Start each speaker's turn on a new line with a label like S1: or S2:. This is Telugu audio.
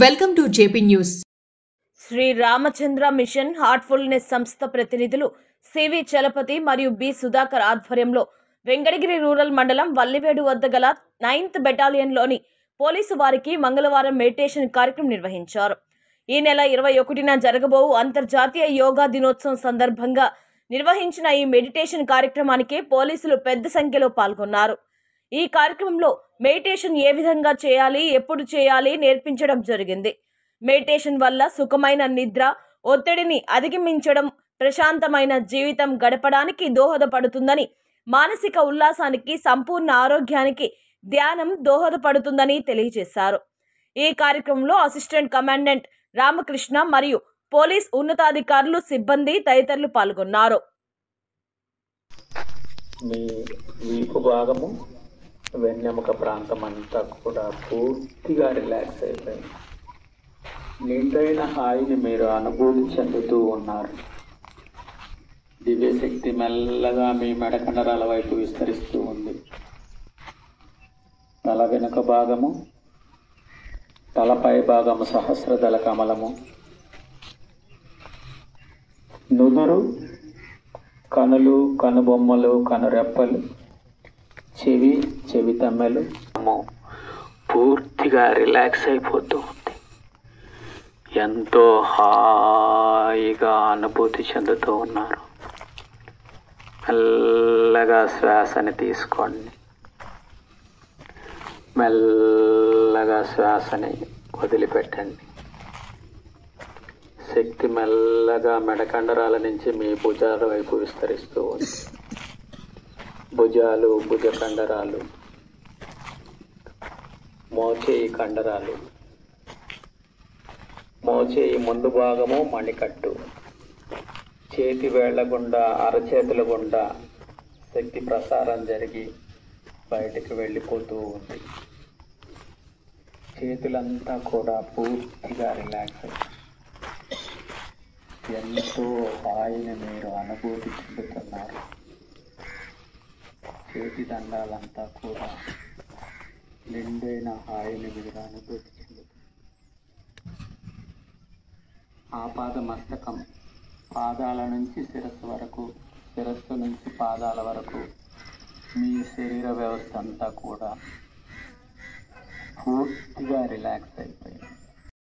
S1: Welcome to JP news.
S2: Shri Ramachandra mission heartfulness సంస్థ ప్రతినిధులు సివి చలపతి మరియు బి సుధాకర్ ఆధ్వర్యంలో వెంకటగిరి రూరల్ మండలం వల్లివేడు వద్ద గల 9th బెటాలియన్లోని పోలీసు వారికి మంగళవారం మెడిటేషన్ కార్యక్రమం నిర్వహించారు. ఈ నెల 21న జరగబోవు అంతర్జాతీయ యోగా దినోత్సవం సందర్భంగా నిర్వహించిన ఈ మెడిటేషన్ కార్యక్రమానికి పోలీసులు పెద్ద సంఖ్యలో పాల్గొన్నారు. ఈ కార్యక్రమంలో మెడిటేషన్ ఏ విధంగా చేయాలి, ఎప్పుడు చేయాలి నేర్పించడం జరిగింది. మెడిటేషన్ వల్ల సుఖమైన నిద్ర, ఒత్తిడిని అధిగమించడం, ప్రశాంతమైన జీవితం గడపడానికి దోహదపడుతుందని, మానసిక ఉల్లాసానికి, సంపూర్ణ ఆరోగ్యానికి ధ్యానం దోహదపడుతుందని తెలియజేశారు. ఈ కార్యక్రమంలో అసిస్టెంట్ కమాండెంట్ రామకృష్ణ మరియు పోలీస్ ఉన్నతాధికారులు, సిబ్బంది తదితరులు పాల్గొన్నారు.
S3: వెన్నెముక ప్రాంతం అంతా కూడా పూర్తిగా రిలాక్స్ అయిపోయింది. నిండైన హాయిని మీరు అనుభూతి చెందుతూ ఉన్నారు. దివ్యశక్తి మెల్లగా మీ మెడకండరాల వైపు విస్తరిస్తూ ఉంది. తల వెనుక భాగము, తలపై భాగము సహస్రదళ కమలము, నుదురు, కనులు, కనుబొమ్మలు, కనురెప్పలు, చెవి తమ్మెలు పూర్తిగా రిలాక్స్ అయిపోతూ ఉంది. ఎంతో హాయిగా అనుభూతి చెందుతూ ఉన్నారు. మెల్లగా శ్వాసని తీసుకోండి, మెల్లగా శ్వాసని వదిలిపెట్టండి. శక్తి మెల్లగా మెడకండరాల నుంచి మీ భుజాల వైపు విస్తరిస్తూ ఉంది. భుజాలు, భుజ కండరాలు, మోచేయి కండరాలు, మోచేయి ముందు భాగము మణికట్టు, చేతి వేళ్ల గుండా, అరచేతుల గుండా శక్తి ప్రసారం జరిగి బయటికి వెళ్ళిపోతూ ఉంది. చేతులంతా కూడా పూర్తిగా రిలాక్స్ అయ్యాయి. ఎంతో హాయిని మీరు అనుభూతి చెందుతున్నారు. చేతి దండాలంతా కూడా నిండైన హాయిని మీరు అనుభూతి చెందుతుంది. ఆపాద మస్తకం, పాదాల నుంచి శిరస్సు వరకు, శిరస్సు నుంచి పాదాల వరకు మీ శరీర వ్యవస్థ అంతా కూడా పూర్తిగా రిలాక్స్ అయిపోయింది.